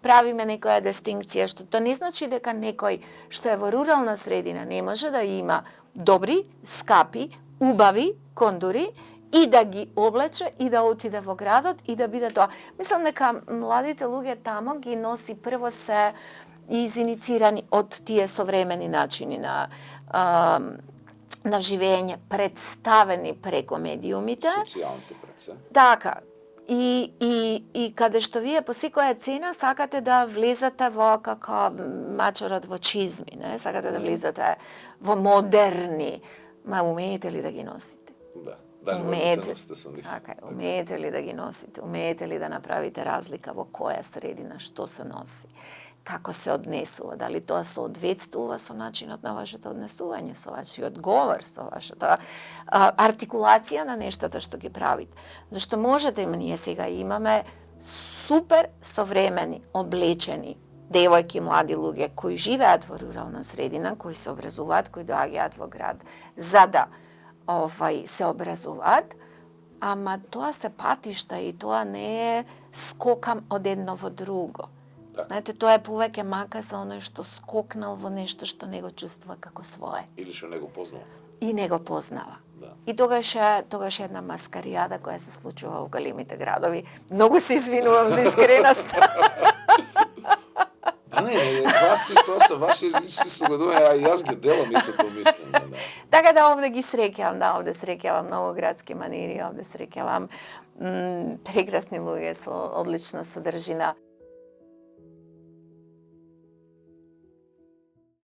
правиме некоја дистинкција, што то не значи дека некој што е во рурална средина не може да има добри, скапи, убави кондури и да ги облече и да отиде во градот и да биде тоа. Мислам дека младите луѓе тамо ги носи прво се изиницирани од тие современи начини на живење, представени преку медиумите. Социјалните пред се. Така. И каде што вие по секоја цена сакате да влезете во како мачорот во чизми, не? Сакате да влезете во модерни. Ма умеете ли да ги носите? Да, не се носите со нив. Така, умеете ли да ги носите? Умеете ли да направите разлика во која средина, што се носи? Како се однесува, дали тоа се одветствува со начинот на вашето однесување, со вашиот говор, со вашата артикулација на нештата што ги правите. Зашто можете, ние сега имаме супер современи, облечени девојки, млади луѓе кои живеат во рурална средина, кои се образуваат, кои доаѓаат во град за да се образуваат, ама тоа се патишта и тоа не е скокам од едно во друго. Знаете, тоа е повеќе мака за оној што скокнал во нешто што не го чувствува како свое. Или што не го познава. И не го познава. Да. И тогаш е една маскаријада која се случува во големите градови. Многу се извинувам за искреност. Па не, тоа се ваши лични согледувања, а јас ги делам истото мислам. Да. Така да овде ги среќавам, овде среќавам многу градски манири, овде среќавам прекрасни луѓе со одлична содржина.